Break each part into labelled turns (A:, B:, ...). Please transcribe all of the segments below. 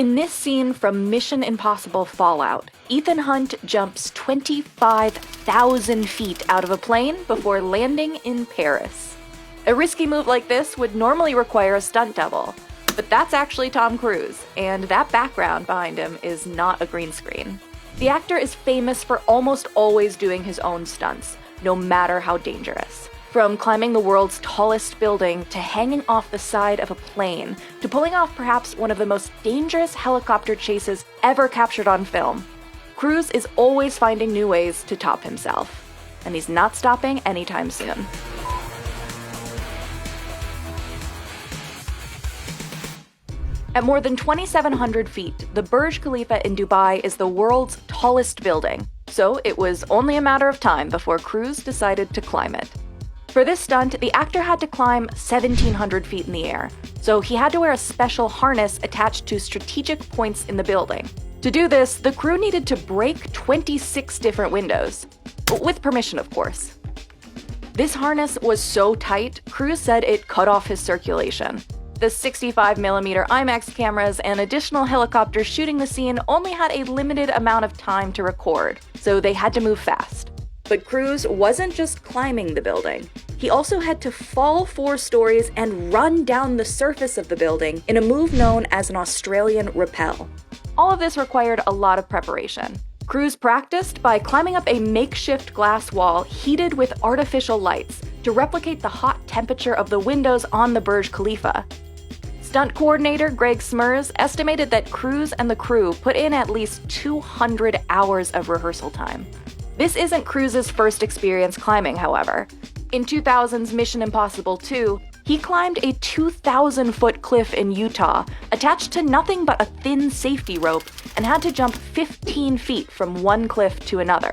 A: In this scene from Mission Impossible Fallout, Ethan Hunt jumps 25,000 feet out of a plane before landing in Paris. A risky move like this would normally require a stunt double, but that's actually Tom Cruise, and that background behind him is not a green screen. The actor is famous for almost always doing his own stunts, no matter how dangerous. From climbing the world's tallest building to hanging off the side of a plane to pulling off perhaps one of the most dangerous helicopter chases ever captured on film, Cruise is always finding new ways to top himself. And he's not stopping anytime soon. At more than 2,700 feet, the Burj Khalifa in Dubai is the world's tallest building, so it was only a matter of time before Cruise decided to climb it. For this stunt, the actor had to climb 1,700 feet in the air, so he had to wear a special harness attached to strategic points in the building. To do this, the crew needed to break 26 different windows, with permission, of course. This harness was so tight, Cruise said it cut off his circulation. The 65mm IMAX cameras and additional helicopters shooting the scene only had a limited amount of time to record, so they had to move fast. But Cruise wasn't just climbing the building. He also had to fall 4 stories and run down the surface of the building in a move known as an Australian rappel. All of this required a lot of preparation. Cruise practiced by climbing up a makeshift glass wall heated with artificial lights to replicate the hot temperature of the windows on the Burj Khalifa. Stunt coordinator Greg Smers estimated that Cruise and the crew put in at least 200 hours of rehearsal time. This isn't Cruise's first experience climbing, however. In 2000's Mission Impossible 2, he climbed a 2,000-foot cliff in Utah, attached to nothing but a thin safety rope, and had to jump 15 feet from one cliff to another.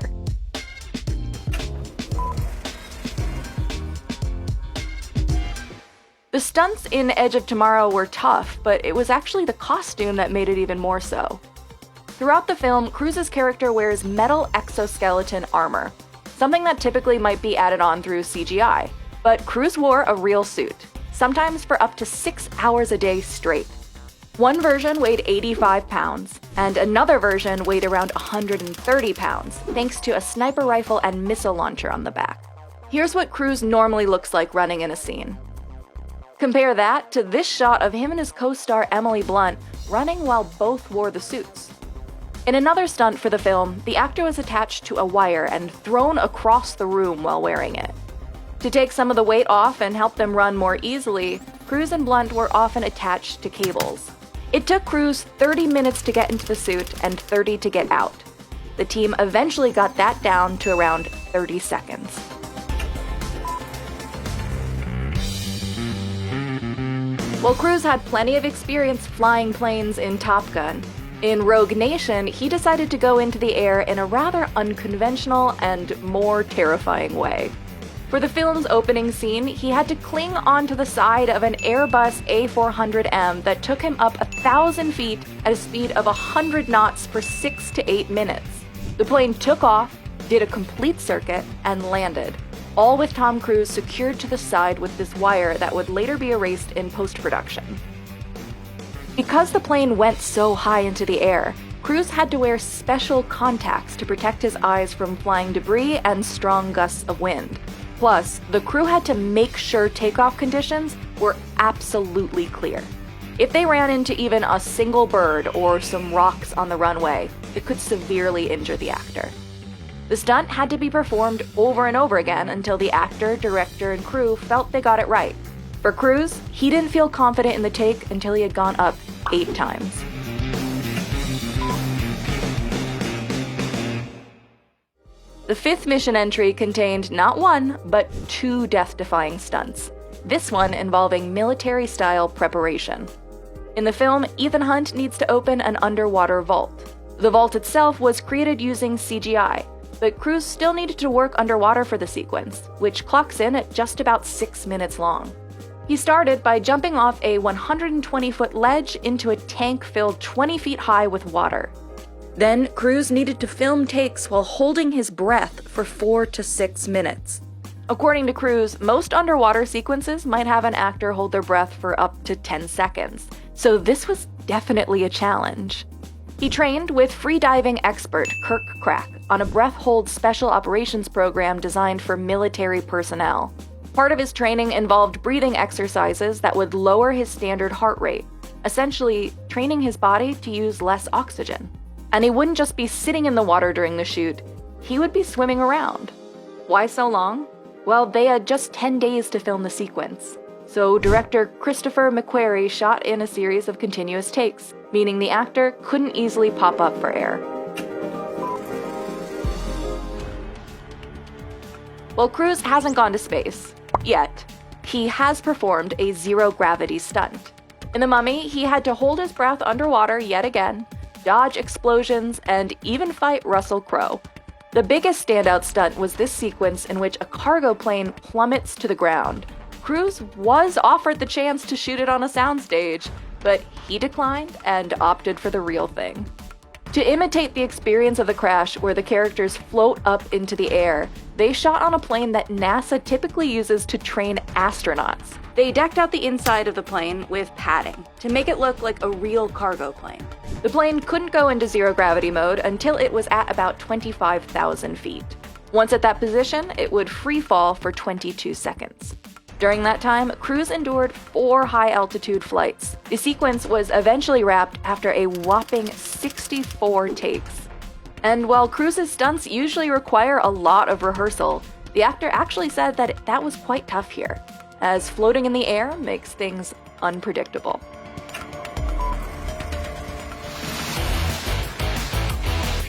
A: The stunts in Edge of Tomorrow were tough, but it was actually the costume that made it even more so. Throughout the film, Cruise's character wears metal exoskeleton armor, something that typically might be added on through CGI, but Cruise wore a real suit, sometimes for up to 6 hours a day straight. One version weighed 85 pounds, and another version weighed around 130 pounds, thanks to a sniper rifle and missile launcher on the back. Here's what Cruise normally looks like running in a scene. Compare that to this shot of him and his co-star Emily Blunt running while both wore the suits. In another stunt for the film, the actor was attached to a wire and thrown across the room while wearing it. To take some of the weight off and help them run more easily, Cruise and Blunt were often attached to cables. It took Cruise 30 minutes to get into the suit and 30 to get out. The team eventually got that down to around 30 seconds. While Cruise had plenty of experience flying planes in Top Gun, in Rogue Nation, he decided to go into the air in a rather unconventional and more terrifying way. For the film's opening scene, he had to cling onto the side of an Airbus A400M that took him up 1,000 feet at a speed of 100 knots for 6 to 8 minutes. The plane took off, did a complete circuit, and landed, all with Tom Cruise secured to the side with this wire that would later be erased in post-production. Because the plane went so high into the air, Cruise had to wear special contacts to protect his eyes from flying debris and strong gusts of wind. Plus, the crew had to make sure takeoff conditions were absolutely clear. If they ran into even a single bird or some rocks on the runway, it could severely injure the actor. The stunt had to be performed over and over again until the actor, director, and crew felt they got it right. For Cruise, he didn't feel confident in the take until he had gone up 8 times. The 5th mission entry contained not 1, but 2 death-defying stunts, this one involving military-style preparation. In the film, Ethan Hunt needs to open an underwater vault. The vault itself was created using CGI, but Cruise still needed to work underwater for the sequence, which clocks in at just about 6 minutes long. He started by jumping off a 120-foot ledge into a tank filled 20 feet high with water. Then, Cruise needed to film takes while holding his breath for 4 to 6 minutes. According to Cruise, most underwater sequences might have an actor hold their breath for up to 10 seconds, so this was definitely a challenge. He trained with freediving expert Kirk Crack on a breath-hold special operations program designed for military personnel. Part of his training involved breathing exercises that would lower his standard heart rate, essentially training his body to use less oxygen. And he wouldn't just be sitting in the water during the shoot, he would be swimming around. Why so long? Well, they had just 10 days to film the sequence. So director Christopher McQuarrie shot in a series of continuous takes, meaning the actor couldn't easily pop up for air. Well, Cruise hasn't gone to space. Yet. He has performed a zero-gravity stunt. In The Mummy, he had to hold his breath underwater yet again, dodge explosions, and even fight Russell Crowe. The biggest standout stunt was this sequence in which a cargo plane plummets to the ground. Cruise was offered the chance to shoot it on a soundstage, but he declined and opted for the real thing. To imitate the experience of the crash where the characters float up into the air, they shot on a plane that NASA typically uses to train astronauts. They decked out the inside of the plane with padding to make it look like a real cargo plane. The plane couldn't go into zero-gravity mode until it was at about 25,000 feet. Once at that position, it would free fall for 22 seconds. During that time, Cruise endured 4 high-altitude flights. The sequence was eventually wrapped after a whopping 64 takes. And while Cruise's stunts usually require a lot of rehearsal, the actor actually said that that was quite tough here, as floating in the air makes things unpredictable.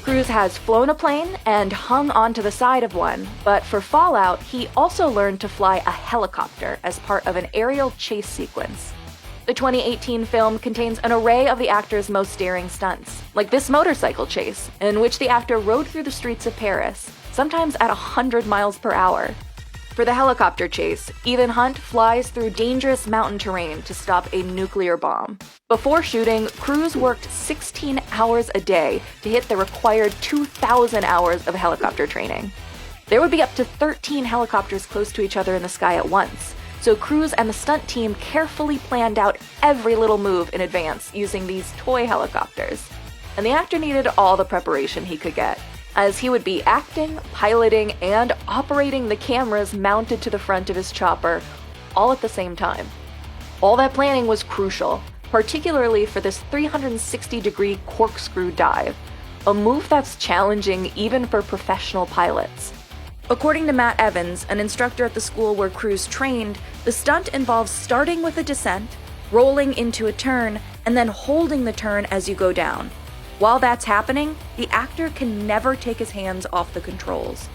A: Cruise has flown a plane and hung onto the side of one, but for Fallout, he also learned to fly a helicopter as part of an aerial chase sequence. The 2018 film contains an array of the actor's most daring stunts, like this motorcycle chase, in which the actor rode through the streets of Paris, sometimes at 100 miles per hour. For the helicopter chase, Ethan Hunt flies through dangerous mountain terrain to stop a nuclear bomb. Before shooting, Cruise worked 16 hours a day to hit the required 2,000 hours of helicopter training. There would be up to 13 helicopters close to each other in the sky at once, so Cruise and the stunt team carefully planned out every little move in advance using these toy helicopters. And the actor needed all the preparation he could get, as he would be acting, piloting, and operating the cameras mounted to the front of his chopper, all at the same time. All that planning was crucial, particularly for this 360-degree corkscrew dive, a move that's challenging even for professional pilots. According to Matt Evans, an instructor at the school where Cruise trained, the stunt involves starting with a descent, rolling into a turn, and then holding the turn as you go down. While that's happening, the actor can never take his hands off the controls.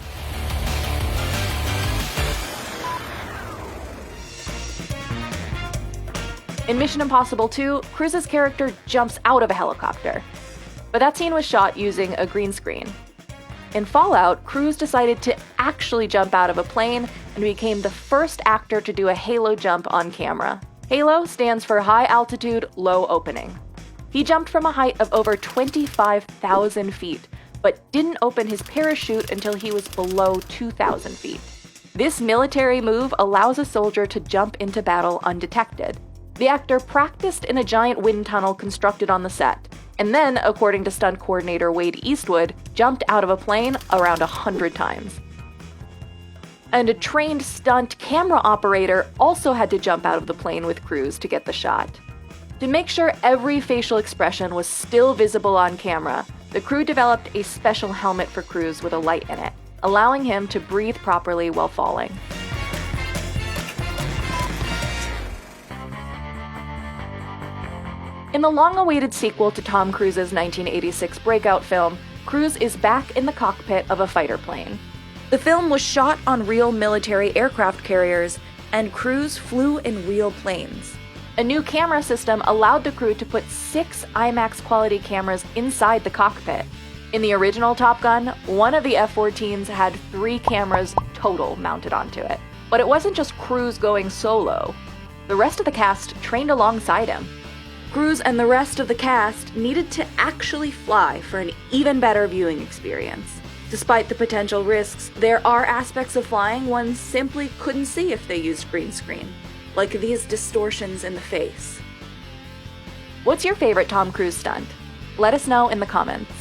A: In Mission Impossible 2, Cruise's character jumps out of a helicopter, but that scene was shot using a green screen. In Fallout, Cruise decided to actually jump out of a plane and became the first actor to do a halo jump on camera. Halo stands for High Altitude, Low Opening. He jumped from a height of over 25,000 feet, but didn't open his parachute until he was below 2,000 feet. This military move allows a soldier to jump into battle undetected. The actor practiced in a giant wind tunnel constructed on the set, and then, according to stunt coordinator Wade Eastwood, jumped out of a plane around 100 times. And a trained stunt camera operator also had to jump out of the plane with Cruise to get the shot. To make sure every facial expression was still visible on camera, the crew developed a special helmet for Cruise with a light in it, allowing him to breathe properly while falling. In the long-awaited sequel to Tom Cruise's 1986 breakout film, Cruise is back in the cockpit of a fighter plane. The film was shot on real military aircraft carriers, and Cruise flew in real planes. A new camera system allowed the crew to put 6 IMAX-quality cameras inside the cockpit. In the original Top Gun, one of the F-14s had 3 cameras total mounted onto it. But it wasn't just Cruise going solo. The rest of the cast trained alongside him. Cruise and the rest of the cast needed to actually fly for an even better viewing experience. Despite the potential risks, there are aspects of flying one simply couldn't see if they used green screen, like these distortions in the face. What's your favorite Tom Cruise stunt? Let us know in the comments.